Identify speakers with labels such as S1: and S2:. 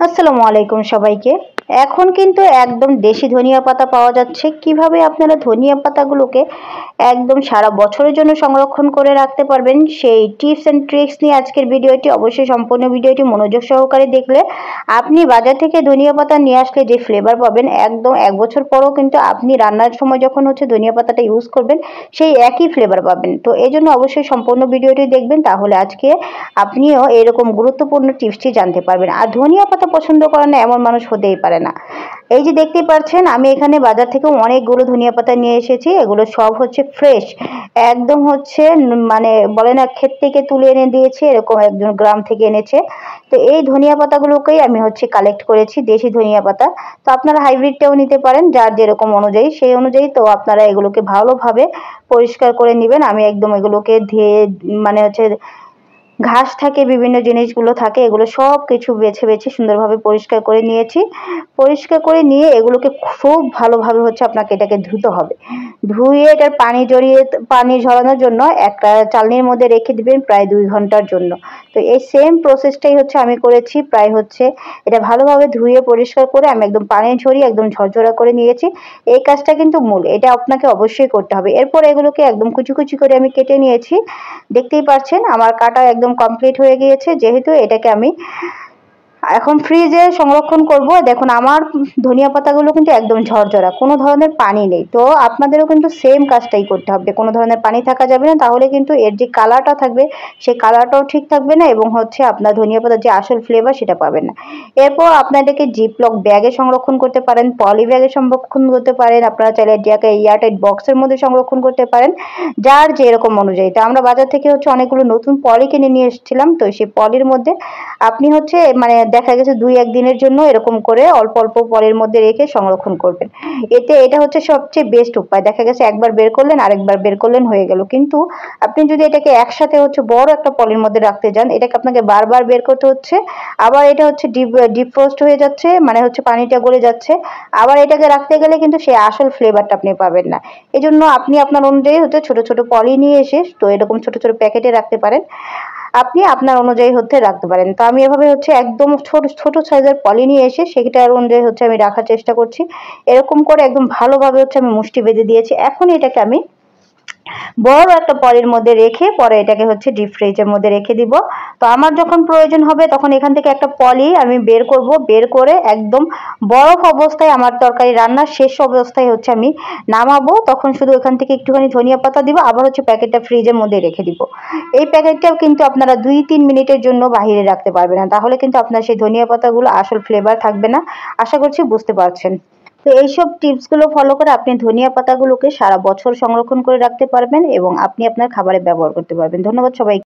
S1: আসসালামু আলাইকুম সবাইকে। এখন কিন্তু একদম দেশি ধনিয়া পাতা পাওয়া যাচ্ছে। কিভাবে আপনারা ধনিয়া পাতাগুলোকে একদম সারা বছরের জন্য সংরক্ষণ করে রাখতে পারবেন সেই টিপস অ্যান্ড ট্রিক্স নিয়ে আজকের ভিডিওটি। অবশ্যই সম্পূর্ণ ভিডিওটি মনোযোগ সহকারে দেখলে আপনি বাজার থেকে ধনিয়া পাতা নিয়ে আসলে যে ফ্লেভার পাবেন একদম ১ বছর পরেও কিন্তু আপনি রান্নার সময় যখন ধনিয়া পাতাটা ইউজ করবেন সেই একই ফ্লেভার পাবেন। তো এজন্য অবশ্যই সম্পূর্ণ ভিডিওটি দেখবেন, তাহলে আজকে আপনিও এরকম গুরুত্বপূর্ণ টিপসটি জানতে পারবেন। আর ধনিয়া পাতা পছন্দ করে না এমন মানুষ হতেই পারে না। এই যে দেখতেই পাচ্ছেন আমি এখানে বাজার থেকে অনেকগুলো ধনিয়া পাতা নিয়ে এসেছি। এগুলো সব ফ্রেশ, একদম মানে বলে না ক্ষেত থেকে তুলে এনে দিয়েছে, এরকম একজন গ্রাম থেকে এনেছে। তো এই ধনিয়া পাতাগুলোকেই আমি কালেক্ট করেছি, দেশি ধনিয়া পাতা। তো আপনারা হাইব্রিডটাও নিতে পারেন যার যেরকম অনুযায়ী, সেই অনুযায়ী তো আপনারা এগুলোকে ভালোভাবে পরিষ্কার করে নেবেন। আমি একদম এগুলোকে ধুয়ে মানে ঘাস থাকে, বিভিন্ন জিনিসগুলো থাকে, এগুলো সব কিছু বেছে বেছে সুন্দরভাবে পরিষ্কার করে নিয়েছি। পরিষ্কার করে নিয়ে এগুলোকে খুব ভালোভাবে আপনাকে এটাকে ধুতে হবে। ধুয়ে এটার পানি ঝরানোর জন্য একটা চালনির মধ্যে রেখে দিবেন প্রায় ২ ঘন্টার জন্য। তো এই সেম প্রসেসটাই আমি করেছি। প্রায় এটা ভালোভাবে ধুয়ে পরিষ্কার করে আমি একদম পানি ঝরিয়ে একদম ঝরঝরা করে নিয়েছি। এই কাজটা কিন্তু মূল, এটা আপনাকে অবশ্যই করতে হবে। এরপর এগুলোকে একদম কুচি কুচি করে আমি কেটে নিয়েছি। দেখতেই পাচ্ছেন আমার কাটা একদম কমপ্লিট হয়ে গিয়েছে। যেহেতু এটাকে আমি এখন ফ্রিজে সংরক্ষণ করব। দেখুন আমার ধনিয়া পাতাগুলো কিন্তু একদম ঝরঝরা, কোনো ধরনের পানি নেই। তো আপনাদেরও কিন্তু সেম কাজটাই করতে হবে, কোনো ধরনের পানি থাকা যাবে না, তাহলে কিন্তু এর যে কালারটা থাকবে সেই কালারটাও ঠিক থাকবে না এবং আপনার ধনিয়া পাতার যে আসল ফ্লেভার সেটা পাবেন না। এরপর আপনারা এটাকে জিপলক ব্যাগে সংরক্ষণ করতে পারেন, পলি ব্যাগে সংরক্ষণ করতে পারেন, আপনারা চাইলে এটাকে এয়ারটাইট বক্সের মধ্যে সংরক্ষণ করতে পারেন যার যেরকম অনুযায়ী। তো আমরা বাজার থেকে অনেকগুলো নতুন পলি কিনে নিয়ে এসেছিলাম। তো সেই পলির মধ্যে আপনি মানে দেখা গেছে ২-১ দিনের জন্য এরকম করে অল্প অল্প পলির মধ্যে রেখে সংরক্ষণ করবেন। এটা সবচেয়ে বেস্ট উপায়। দেখা গেছে একবার বের করলেন আরেকবার বের করলেন হয়ে গেল। কিন্তু আপনি যদি এটাকে একসাথে বড় একটা পলির মধ্যে রাখতে যান, এটাকে আপনাকে বারবার বের করতে হচ্ছে। আবার এটা ডিফ্রস্ট হয়ে যাচ্ছে, মানে পানিটা গলে যাচ্ছে। আবার এটাকে রাখতে গেলে কিন্তু সেই আসল ফ্লেভারটা আপনি পাবেন না। এজন্য আপনি আপনার অনুযায়ী ছোট ছোট পলি নিয়ে এসে তো এরকম ছোট ছোট প্যাকেটে রাখতে পারেন। আপনি আপনার অনুযায়ী রাখতে পারেন। তো আমি এভাবে একদম ছোট ছোট সাইজের পলি নিয়ে এসে সেটার অনুযায়ী আমি রাখার চেষ্টা করছি। এরকম করে একদম ভালোভাবে আমি মুষ্টি বেঁধে দিয়েছি। এখন এটাকে আমি বড় একটা পলির মধ্যে রেখে পরে এটাকে ডিপ ফ্রিজের মধ্যে রেখে দিব। তো আমার যখন প্রয়োজন হবে তখন এখান থেকে একটা পলি আমি বের করব, বের করে একদম বরফ অবস্থায় আমার তরকারি রান্নার শেষ অবস্থায় আমি নামাবো। তখন শুধু এখান থেকে একটুখানি ধনিয়া পাতা দিব, আবার প্যাকেটটা ফ্রিজের মধ্যে রেখে দিব। এই প্যাকেটটাও কিন্তু আপনারা ২-৩ মিনিটের জন্য বাহিরে রাখতে পারবেন না, তাহলে কিন্তু আপনার সেই ধনিয়া পাতাগুলো আসল ফ্লেভার থাকবে না। আশা করছি বুঝতে পারছেন। তো এইসব টিপসগুলো ফলো করে আপনি ধনিয়া পাতাগুলোকে সারা বছর সংরক্ষণ করে রাখতে পারবেন এবং আপনি আপনার খাবারে ব্যবহার করতে পারবেন। ধন্যবাদ সবাইকে।